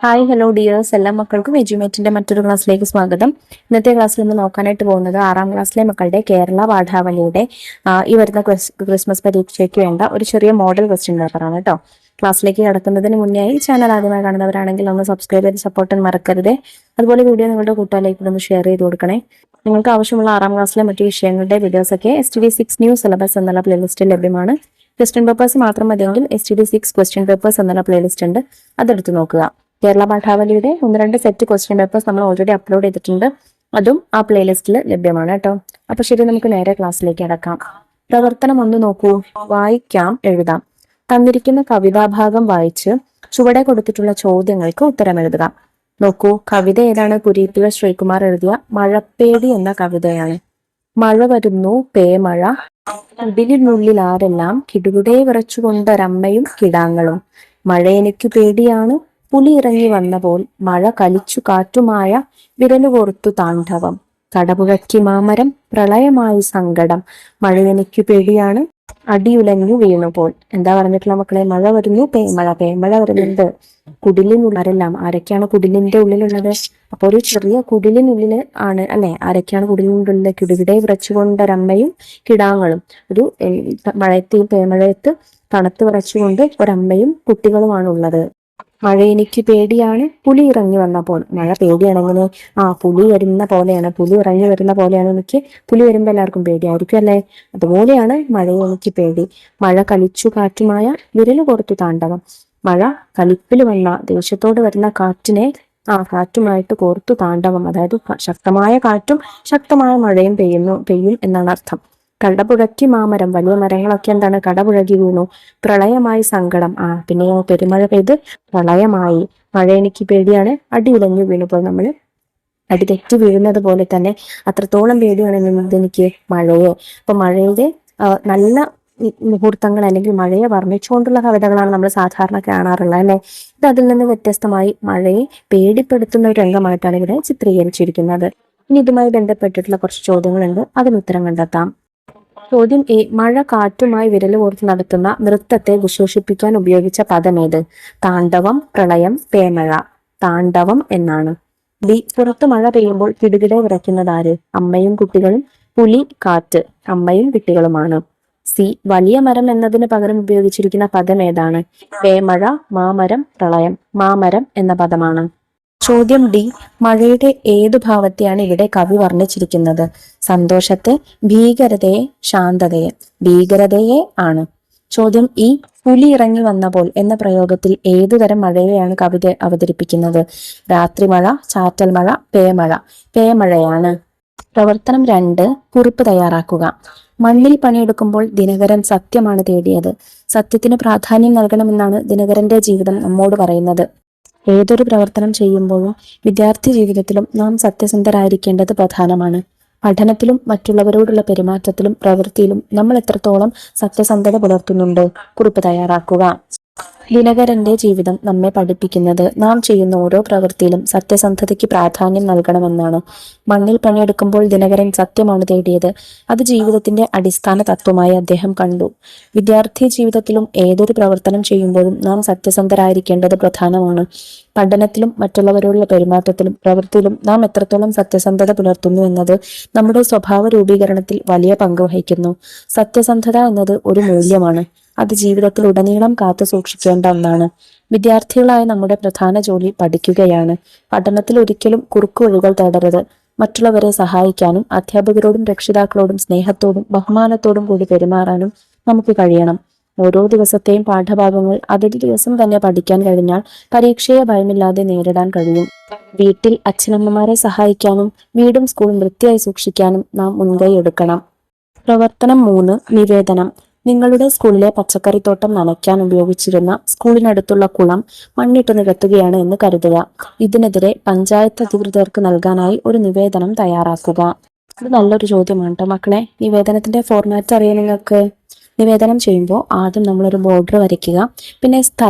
Hi hello dears, എല്ലാ മക്കൾക്കും എജ്യുമേറ്റിന്റെ മറ്റൊരു ക്ലാസ്സിലേക്ക് സ്വാഗതം. ഇന്നത്തെ ക്ലാസ്സിൽ നമ്മൾ നോക്കാനായിട്ട് പോകുന്നത് 6ാം ക്ലാസ്സിലെ മക്കളുടെ കേരള പാഠാവലിയുടെ ഈ വരുന്ന ക്രിസ്മസ് പരീക്ഷയ്ക്ക് വേണ്ട ഒരു ചെറിയ മോഡൽ ക്വസ്റ്റ്യൻ പേപ്പറാണ് കേട്ടോ. ക്ലാസ്സിലേക്ക് കടക്കുന്നതിന് മുന്നേ ഈ ചാനൽ ആദ്യമായി കാണുന്നവരാണെങ്കിൽ ഒന്ന് സബ്സ്ക്രൈബ് ചെയ്ത് സപ്പോർട്ട് മറക്കരുത്. അതുപോലെ വീഡിയോ നിങ്ങളുടെ കൂട്ടുകാരിലേക്ക് ഒന്ന് ഷെയർ ചെയ്ത് കൊടുക്കണേ. നിങ്ങൾക്ക് ആവശ്യമുള്ള 6ാം ക്ലാസ്സിലെ മറ്റു വിഷയങ്ങളുടെ വീഡിയോസൊക്കെ STD6 ന്യൂ സിലബസ് എന്നുള്ള പ്ലേലിസ്റ്റിൽ ലഭ്യമാണ്. ക്വസ്റ്റ്യൻ പേപ്പേഴ്സ് മാത്രം മതിയെങ്കിൽ STD6 ക്വസ്റ്റ്യൻ പേപ്പേഴ്സ് എന്നുള്ള പ്ലേലിസ്റ്റ് ഉണ്ട്, അതെടുത്ത് നോക്കുക. കേരള പാഠാവലിയുടെ 1-2 സെറ്റ് ക്വസ്റ്റ്യൻ പേപ്പേഴ്സ് നമ്മൾ ഓൾറെഡി അപ്ലോഡ് ചെയ്തിട്ടുണ്ട്, അതും ആ പ്ലേലിസ്റ്റിൽ ലഭ്യമാണ് കേട്ടോ. അപ്പൊ ശരി, നമുക്ക് നേരെ ക്ലാസ്സിലേക്ക് കടക്കാം. പ്രവർത്തനം 1 നോക്കൂ. വായിക്കാം, എഴുതാം. തന്നിരിക്കുന്ന കവിതാഭാഗം വായിച്ച് ചുവടെ കൊടുത്തിട്ടുള്ള ചോദ്യങ്ങൾക്ക് ഉത്തരം എഴുതുക. നോക്കൂ, കവിത ഏതാണ്? കുരീപ്പുഴ ശ്രീകുമാർ എഴുതിയ മഴപ്പേടി എന്ന കവിതയാണ്. മഴ വരുന്നു പേമഴ, കുടിലിനുള്ളിൽ ആരെല്ലാം കിടുകുടേ വിറച്ചുകൊണ്ടൊരമ്മയും കിടാങ്ങളും. മഴ എനിക്ക് പേടിയാണ്, പുലി ഇറങ്ങി വന്നപോൽ മഴ കലിച്ചു കാറ്റുമായ വിരലുകോർത്തു താണ്ഡവം. കടപുഴക്കി മാമരം, പ്രളയമായി സങ്കടം. മഴ എനിക്ക് പേടിയാണ്, അടിയുലഞ്ഞു വീണുപോൽ. എന്താ പറഞ്ഞിട്ടുള്ള മക്കളെ? മഴ വരുന്നു പേമഴ, പേമഴ വരുന്നുണ്ട്. കുടിലിനുള്ളവരെല്ലാം, ആരൊക്കെയാണ് കുടിലിന്റെ ഉള്ളിലുള്ളത്? അപ്പൊ ഒരു ചെറിയ കുടിലിനുള്ളിൽ ആണ് അല്ലെ? ആരൊക്കെയാണ് കുടിലിനുള്ളിൽ? കിടുകിടെ വിറച്ചുകൊണ്ടൊരമ്മയും കിടാങ്ങളും. ഒരു മഴയത്ത്, പേമഴയത്ത് തണുത്ത് വിറച്ചുകൊണ്ട് ഒരമ്മയും കുട്ടികളുമാണ് ഉള്ളത്. മഴ എനിക്ക് പേടിയാണ്, പുലി ഇറങ്ങി വന്നപ്പോൾ. മഴ പേടിയാണെങ്ങനെ? പുലി വരുന്ന പോലെയാണ്, പുലി ഇറങ്ങി വരുന്ന പോലെയാണ്. എനിക്ക് പുലി വരുമ്പോ എല്ലാവർക്കും പേടിയായിരിക്കും അല്ലെ? അതുപോലെയാണ് മഴ എനിക്ക് പേടി. മഴ കളിച്ചു കാറ്റുമായ വിരല് കോർത്തു താണ്ഡവം. മഴ കളിപ്പിൽ വന്ന, ദേഷ്യത്തോട് വരുന്ന കാറ്റിനെ കാറ്റുമായിട്ട് കോർത്തു താണ്ഡവം. അതായത് ശക്തമായ കാറ്റും ശക്തമായ മഴയും പെയ്യും എന്നാണ് അർത്ഥം. കടപുഴക്കി മാമരം, വലിയ മരങ്ങളൊക്കെ എന്താണ്? കടപുഴകി വീണു. പ്രളയമായി സങ്കടം, പിന്നെ പെരുമഴ പെയ്ത് പ്രളയമായി. മഴ എനിക്ക് പേടിയാണ്, അടി ഉലഞ്ഞു വീണുമ്പോൾ നമ്മൾ അടി തെറ്റി വീഴുന്നത് പോലെ തന്നെ അത്രത്തോളം പേടിയാണ് എനിക്ക് മഴയെ. അപ്പൊ മഴയുടെ നല്ല മുഹൂർത്തങ്ങൾ അല്ലെങ്കിൽ മഴയെ വർണ്ണിച്ചുകൊണ്ടുള്ള കവിതകളാണ് നമ്മൾ സാധാരണ കാണാറുള്ളത് അല്ലെ? ഇത് അതിൽ നിന്ന് വ്യത്യസ്തമായി മഴയെ പേടിപ്പെടുത്തുന്ന ഒരു രംഗമായിട്ടാണ് ഇവിടെ ചിത്രീകരിച്ചിരിക്കുന്നത്. ഇനി ഇതുമായി ബന്ധപ്പെട്ടിട്ടുള്ള കുറച്ച് ചോദ്യങ്ങളുണ്ട്, അതിന് ഉത്തരം കണ്ടെത്താം. ചോദ്യം എ. മഴ കാറ്റുമായി വിരൽ കോർത്ത് നടത്തുന്ന നൃത്തത്തെ വിശേഷിപ്പിക്കാൻ ഉപയോഗിച്ച പദമേത്? താണ്ഡവം, പ്രളയം, പേമഴ. താണ്ഡവം എന്നാണ്. ബി. പുറത്ത് മഴ പെയ്യുമ്പോൾ കിടുകിടെ വിറയ്ക്കുന്നത് ആര്? അമ്മയും കുട്ടികളും. പുലി, കാറ്റ്. അമ്മയും കുട്ടികളുമാണ്. സി. വലിയ മരം എന്നതിന് പകരം ഉപയോഗിച്ചിരിക്കുന്ന പദം ഏതാണ്? പേമഴ, മാമരം, പ്രളയം. മാമരം എന്ന പദമാണ്. ചോദ്യം ഡി. മഴയുടെ ഏതു ഭാവത്തെയാണ് ഇവിടെ കവി വർണ്ണിച്ചിരിക്കുന്നത്? സന്തോഷത്തെ, ഭീകരതയെ, ശാന്തതയെ? ഭീകരതയെ ആണ്. ചോദ്യം ഇ. പുലി ഇറങ്ങി വന്നപ്പോൾ എന്ന പ്രയോഗത്തിൽ ഏതുതരം മഴയെയാണ് കവിത അവതരിപ്പിക്കുന്നത്? രാത്രിമഴ, ചാറ്റൽ മഴ, പേമഴ? പേമഴയാണ്. പ്രവർത്തനം 2. കുറിപ്പ് തയ്യാറാക്കുക. മണ്ണിൽ പണിയെടുക്കുമ്പോൾ ദിനകരൻ സത്യമാണ് തേടിയത്. സത്യത്തിന് പ്രാധാന്യം നൽകണമെന്നാണ് ദിനകരന്റെ ജീവിതം നമ്മോട് പറയുന്നത്. ഏതൊരു പ്രവർത്തനം ചെയ്യുമ്പോഴും വിദ്യാർത്ഥി ജീവിതത്തിലും നാം സത്യസന്ധരായിരിക്കേണ്ടത് പ്രധാനമാണ്. പഠനത്തിലും മറ്റുള്ളവരോടുള്ള പെരുമാറ്റത്തിലും പ്രവൃത്തിയിലും നമ്മൾ എത്രത്തോളം സത്യസന്ധത പുലർത്തുന്നുണ്ടോ? കുറിപ്പ് തയ്യാറാക്കുക. ദിനകരന്റെ ജീവിതം നമ്മെ പഠിപ്പിക്കുന്നത് നാം ചെയ്യുന്ന ഓരോ പ്രവൃത്തിയിലും സത്യസന്ധതയ്ക്ക് പ്രാധാന്യം നൽകണമെന്നാണ്. മണ്ണിൽ പണിയെടുക്കുമ്പോൾ ദിനകരൻ സത്യമാണ് തേടിയത്. അത് ജീവിതത്തിന്റെ അടിസ്ഥാന തത്വമായി അദ്ദേഹം കണ്ടു. വിദ്യാർത്ഥി ജീവിതത്തിലും ഏതൊരു പ്രവർത്തനം ചെയ്യുമ്പോഴും നാം സത്യസന്ധരായിരിക്കേണ്ടത് പ്രധാനമാണ്. പഠനത്തിലും മറ്റുള്ളവരോടുള്ള പെരുമാറ്റത്തിലും പ്രവൃത്തിയിലും നാം എത്രത്തോളം സത്യസന്ധത പുലർത്തുന്നു എന്നത് നമ്മുടെ സ്വഭാവ രൂപീകരണത്തിൽ വലിയ പങ്ക് വഹിക്കുന്നു. സത്യസന്ധത എന്നത് ഒരു മൂല്യമാണ്. അത് ജീവിതത്തിൽ ഉടനീളം കാത്തു സൂക്ഷിക്കേണ്ട ഒന്നാണ്. വിദ്യാർത്ഥികളായ നമ്മുടെ പ്രധാന ജോലി പഠിക്കുകയാണ്. പഠനത്തിൽ ഒരിക്കലും കുറുക്കുവഴികൾ തേടരുത്. മറ്റുള്ളവരെ സഹായിക്കാനും അധ്യാപകരോടും രക്ഷിതാക്കളോടും സ്നേഹത്തോടും ബഹുമാനത്തോടും കൂടി പെരുമാറാനും നമുക്ക് കഴിയണം. ഓരോ ദിവസത്തെയും പാഠഭാഗങ്ങൾ അതത് ദിവസം തന്നെ പഠിക്കാൻ കഴിഞ്ഞാൽ പരീക്ഷയെ ഭയമില്ലാതെ നേരിടാൻ കഴിയും. വീട്ടിൽ അച്ഛനമ്മമാരെ സഹായിക്കാനും വീടും സ്കൂളും വൃത്തിയായി സൂക്ഷിക്കാനും നാം മുൻകൈ എടുക്കണം. പ്രവർത്തനം 3. നിവേദനം. നിങ്ങളുടെ സ്കൂളിലെ പച്ചക്കറിത്തോട്ടം നനയ്ക്കാൻ ഉപയോഗിച്ചിരുന്ന സ്കൂളിനടുത്തുള്ള കുളം മണ്ണിട്ട് നികത്തുകയാണ് എന്ന് കരുതുക. ഇതിനെതിരെ പഞ്ചായത്ത് അധികൃതർക്ക് നൽകാനായി ഒരു നിവേദനം തയ്യാറാക്കുക. ഇത് നല്ലൊരു ചോദ്യമാണ് കേട്ടോ മക്കളെ. നിവേദനത്തിന്റെ ഫോർമാറ്റ് അറിയാൻ നിങ്ങൾക്ക് നിവേദനം ചെയ്യുമ്പോൾ ആദ്യം നമ്മളൊരു ബോർഡർ വരയ്ക്കുക. പിന്നെ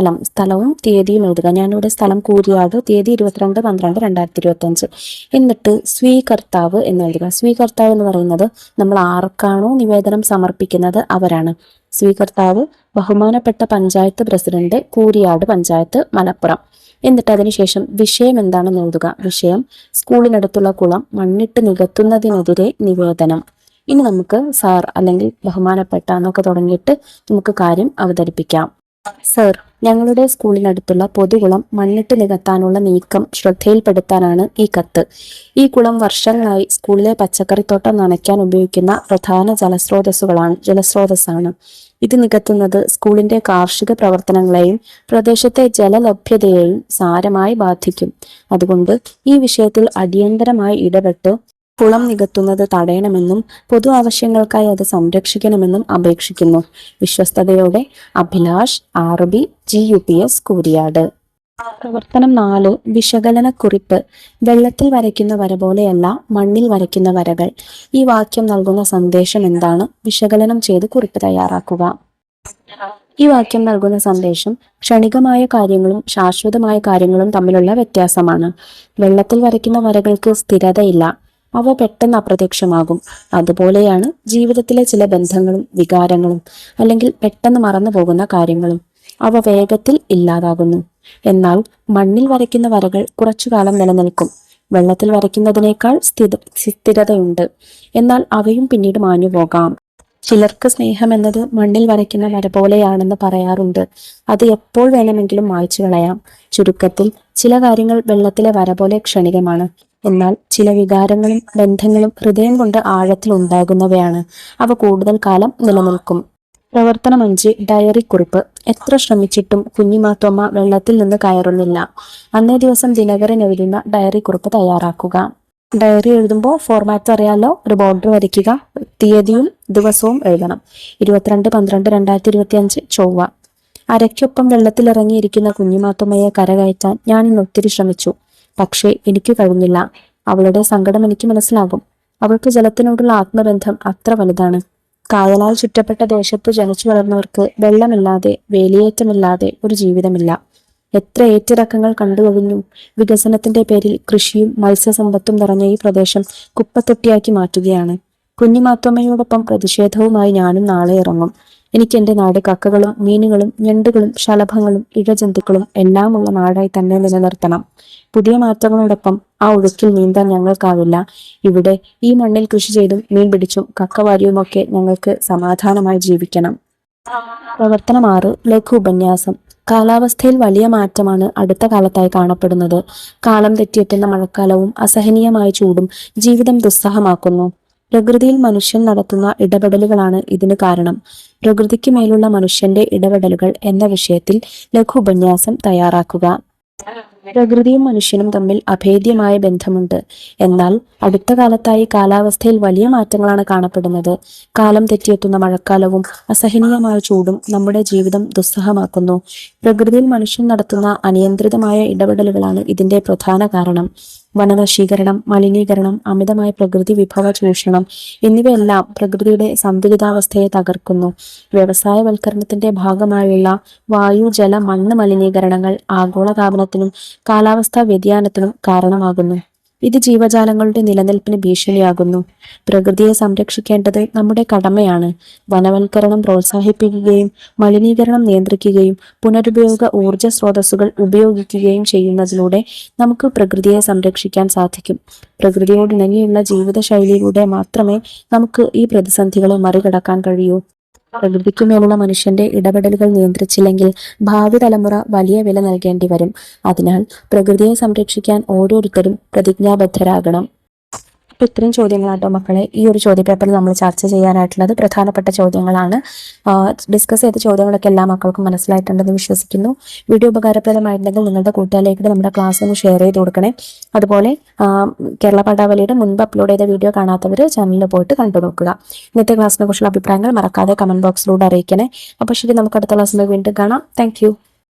സ്ഥലവും തീയതിയും എഴുതുക. ഞാനിവിടെ സ്ഥലം കൂരിയാട്, തീയതി 22/12/2025. എന്നിട്ട് സ്വീകർത്താവ് എന്ന് എഴുതുക. സ്വീകർത്താവ് എന്ന് പറയുന്നത് നമ്മൾ ആർക്കാണോ നിവേദനം സമർപ്പിക്കുന്നത് അവരാണ്. സ്വീകർത്താവ് ബഹുമാനപ്പെട്ട പഞ്ചായത്ത് പ്രസിഡന്റ്, കൂരിയാട് പഞ്ചായത്ത്, മലപ്പുറം. എന്നിട്ട് അതിനുശേഷം വിഷയം എന്താണെന്ന് എഴുതുക. വിഷയം സ്കൂളിനടുത്തുള്ള കുളം മണ്ണിട്ട് നികത്തുന്നതിനെതിരെ നിവേദനം. ഇനി നമുക്ക് സാർ അല്ലെങ്കിൽ ബഹുമാനപ്പെട്ട എന്നൊക്കെ തുടങ്ങിയിട്ട് നമുക്ക് കാര്യം അവതരിപ്പിക്കാം. സർ, ഞങ്ങളുടെ സ്കൂളിനടുത്തുള്ള പൊതുകുളം മണ്ണിട്ട് നികത്താനുള്ള നീക്കം ശ്രദ്ധയിൽപ്പെടുത്താനാണ് ഈ കത്ത്. ഈ കുളം വർഷങ്ങളായി സ്കൂളിലെ പച്ചക്കറിത്തോട്ടം നനയ്ക്കാൻ ഉപയോഗിക്കുന്ന പ്രധാന ജലസ്രോതസ്സാണ്. ഇത് നികത്തുന്നത് സ്കൂളിന്റെ കാർഷിക പ്രവർത്തനങ്ങളെയും പ്രദേശത്തെ ജലലഭ്യതയെയും സാരമായി ബാധിക്കും. അതുകൊണ്ട് ഈ വിഷയത്തിൽ അടിയന്തരമായി ഇടപെട്ട് കുളം നികത്തുന്നത് തടയണമെന്നും പൊതു ആവശ്യങ്ങൾക്കായി അത് സംരക്ഷിക്കണമെന്നും അപേക്ഷിക്കുന്നു. വിശ്വസ്തയോടെ അഭിലാഷ്, RB, GUPS, കൂരിയാട്. പ്രവർത്തനം 4. വിശകലനക്കുറിപ്പ്. വെള്ളത്തിൽ വരയ്ക്കുന്ന വര പോലെയല്ല മണ്ണിൽ വരയ്ക്കുന്ന വരകൾ. ഈ വാക്യം നൽകുന്ന സന്ദേശം എന്താണ്? വിശകലനം ചെയ്ത് കുറിപ്പ് തയ്യാറാക്കുക. ഈ വാക്യം നൽകുന്ന സന്ദേശം ക്ഷണികമായ കാര്യങ്ങളും ശാശ്വതമായ കാര്യങ്ങളും തമ്മിലുള്ള വ്യത്യാസമാണ്. വെള്ളത്തിൽ വരയ്ക്കുന്ന വരകൾക്ക് സ്ഥിരതയില്ല, അവ പെട്ടെന്ന് അപ്രത്യക്ഷമാകും. അതുപോലെയാണ് ജീവിതത്തിലെ ചില ബന്ധങ്ങളും വികാരങ്ങളും, അല്ലെങ്കിൽ പെട്ടെന്ന് മറന്നു പോകുന്ന കാര്യങ്ങളും. അവ വേഗത്തിൽ ഇല്ലാതാകുന്നു. എന്നാൽ മണ്ണിൽ വരയ്ക്കുന്ന വരകൾ കുറച്ചു കാലം നിലനിൽക്കും. വെള്ളത്തിൽ വരയ്ക്കുന്നതിനേക്കാൾ സ്ഥിരതയുണ്ട്, എന്നാൽ അവയും പിന്നീട് മാഞ്ഞു പോകാം. ചിലർക്ക് സ്നേഹം എന്നത് മണ്ണിൽ വരയ്ക്കുന്ന വര പോലെയാണെന്ന് പറയാറുണ്ട്. അത് എപ്പോൾ വേണമെങ്കിലും മായ്ച്ചു കളയാം. ചുരുക്കത്തിൽ ചില കാര്യങ്ങൾ വെള്ളത്തിലെ വര പോലെ ക്ഷണികമാണ്. എന്നാൽ ചില വികാരങ്ങളും ബന്ധങ്ങളും ഹൃദയം കൊണ്ട് ആഴത്തിൽ ഉണ്ടാകുന്നവയാണ്. അവ കൂടുതൽ കാലം നിലനിൽക്കും. പ്രവർത്തനം 5. ഡയറി കുറിപ്പ്. എത്ര ശ്രമിച്ചിട്ടും കുഞ്ഞിമാത്തോമ്മ വെള്ളത്തിൽ നിന്ന് കയറുന്നില്ല. അന്നേ ദിവസം ദിനകരൻ എഴുതുന്ന ഡയറി കുറിപ്പ് തയ്യാറാക്കുക. ഡയറി എഴുതുമ്പോൾ ഫോർമാറ്റ് അറിയാലോ. ഒരു ബോർഡർ വരയ്ക്കുക. തീയതിയും ദിവസവും എഴുതണം. 22/12/2025 ചൊവ്വ. അരയ്ക്കൊപ്പം വെള്ളത്തിലിറങ്ങിയിരിക്കുന്ന കുഞ്ഞിമാത്തോമ്മയെ കരകയറ്റാൻ ഞാൻ ഇന്ന് ഒത്തിരി ശ്രമിച്ചു. പക്ഷേ എനിക്ക് കഴിഞ്ഞില്ല. അവളുടെ സങ്കടം എനിക്ക് മനസ്സിലാകും. അവൾക്ക് ജലത്തിനോടുള്ള ആത്മബന്ധം അത്ര വലുതാണ്. കായലാൽ ചുറ്റപ്പെട്ട ദേശത്ത് ജനിച്ചു വളർന്നവർക്ക് വെള്ളമില്ലാതെ, വേലിയേറ്റമില്ലാതെ ഒരു ജീവിതമില്ല. എത്ര ഏറ്റിറക്കങ്ങൾ കണ്ടുകഴിഞ്ഞു. വികസനത്തിന്റെ പേരിൽ കൃഷിയും മത്സ്യസമ്പത്തും നിറഞ്ഞ ഈ പ്രദേശം കുപ്പത്തൊട്ടിയാക്കി മാറ്റുകയാണ്. കുഞ്ഞിമാത്തോമ്മയോടൊപ്പം പ്രതിഷേധവുമായി ഞാനും നാളെ ഇറങ്ങും. എനിക്ക് എന്റെ നാട് കക്കകളും മീനുകളും ഞണ്ടുകളും ശലഭങ്ങളും ഇഴജന്തുക്കളും എല്ലാമുള്ള നാടായി തന്നെ നിലനിർത്തണം. പുതിയ മാറ്റങ്ങളോടൊപ്പം ആ ഒഴുക്കിൽ നീന്താൻ ഞങ്ങൾക്കാവില്ല. ഇവിടെ ഈ മണ്ണിൽ കൃഷി ചെയ്തും മീൻ പിടിച്ചും കക്കവാരിയുമൊക്കെ ഞങ്ങൾക്ക് സമാധാനമായി ജീവിക്കണം. പ്രവർത്തനം 6. ലഘു ഉപന്യാസം. കാലാവസ്ഥയിൽ വലിയ മാറ്റമാണ് അടുത്ത കാലത്തായി കാണപ്പെടുന്നത്. കാലം തെറ്റിയെത്തുന്ന മഴക്കാലവും അസഹനീയമായ ചൂടും ജീവിതം ദുസ്സഹമാക്കുന്നു. പ്രകൃതിയിൽ മനുഷ്യൻ നടത്തുന്ന ഇടപെടലുകളാണ് ഇതിന് കാരണം. പ്രകൃതിക്ക് മേലുള്ള മനുഷ്യന്റെ ഇടപെടലുകൾ എന്ന വിഷയത്തിൽ ലഘു ഉപന്യാസം തയ്യാറാക്കുക. പ്രകൃതിയും മനുഷ്യനും തമ്മിൽ അഭേദ്യമായ ബന്ധമുണ്ട്. എന്നാൽ അടുത്ത കാലത്തായി കാലാവസ്ഥയിൽ വലിയ മാറ്റങ്ങളാണ് കാണപ്പെടുന്നത്. കാലം തെറ്റിയെത്തുന്ന മഴക്കാലവും അസഹനീയമായ ചൂടും നമ്മുടെ ജീവിതം ദുസ്സഹമാക്കുന്നു. പ്രകൃതിയിൽ മനുഷ്യൻ നടത്തുന്ന അനിയന്ത്രിതമായ ഇടപെടലുകളാണ് ഇതിന്റെ പ്രധാന കാരണം. വനനശീകരണം, മലിനീകരണം, അമിതമായ പ്രകൃതി വിഭവ ചൂഷണം എന്നിവയെല്ലാം പ്രകൃതിയുടെ സന്തുലിതാവസ്ഥയെ തകർക്കുന്നു. വ്യവസായവൽക്കരണത്തിന്റെ ഭാഗമായുള്ള വായു, ജല, മണ്ണ് മലിനീകരണങ്ങൾ ആഗോളതാപനത്തിനും കാലാവസ്ഥാ വ്യതിയാനത്തിനും കാരണമാകുന്നു. ഇത് ജീവജാലങ്ങളുടെ നിലനിൽപ്പിന് ഭീഷണിയാകുന്നു. പ്രകൃതിയെ സംരക്ഷിക്കേണ്ടത് നമ്മുടെ കടമയാണ്. വനവൽക്കരണം പ്രോത്സാഹിപ്പിക്കുകയും മലിനീകരണം നിയന്ത്രിക്കുകയും പുനരുപയോഗ ഊർജ സ്രോതസ്സുകൾ ഉപയോഗിക്കുകയും ചെയ്യുന്നതിലൂടെ നമുക്ക് പ്രകൃതിയെ സംരക്ഷിക്കാൻ സാധിക്കും. പ്രകൃതിയോട് ഇണങ്ങിയുള്ള ജീവിതശൈലിയിലൂടെ മാത്രമേ നമുക്ക് ഈ പ്രതിസന്ധികളെ മറികടക്കാൻ കഴിയൂ. പ്രകൃതിക്കുമേലുള്ള മനുഷ്യന്റെ ഇടപെടലുകൾ നിയന്ത്രിച്ചില്ലെങ്കിൽ ഭാവി തലമുറ വലിയ വില നൽകേണ്ടി വരും. അതിനാൽ പ്രകൃതിയെ സംരക്ഷിക്കാൻ ഓരോരുത്തരും പ്രതിജ്ഞാബദ്ധരാകണം. അപ്പൊ ഇത്രയും ചോദ്യങ്ങളാട്ടോ മക്കളെ ഈ ഒരു ചോദ്യപേപ്പറിൽ നമ്മൾ ചർച്ച ചെയ്യാനായിട്ടുള്ളത്. പ്രധാനപ്പെട്ട ചോദ്യങ്ങളാണ്. ഡിസ്കസ് ചെയ്ത ചോദ്യങ്ങളൊക്കെ എല്ലാ മക്കൾക്കും മനസ്സിലായിട്ടുണ്ടെന്ന് വിശ്വസിക്കുന്നു. വീഡിയോ ഉപകാരപ്രദമായിട്ടുണ്ടെങ്കിൽ നിങ്ങളുടെ കൂട്ടുകാരിലേക്ക് നമ്മുടെ ക്ലാസ് ഒന്ന് ഷെയർ ചെയ്ത് കൊടുക്കണേ. അതുപോലെ കേരള പാഠാവലിയുടെ മുൻപ് അപ്ലോഡ് ചെയ്ത വീഡിയോ കാണാത്തവർ ചാനലിൽ പോയിട്ട് കണ്ടു നോക്കുക. ഇന്നത്തെ ക്ലാസ്സിനെ കുറിച്ചുള്ള അഭിപ്രായങ്ങൾ മറക്കാതെ കമന്റ് ബോക്സിലൂടെ അറിയിക്കണേ. അപ്പോൾ ശരി, നമുക്ക് അടുത്ത ക്ലാസ്സിൽ വീണ്ടും കാണാം. താങ്ക്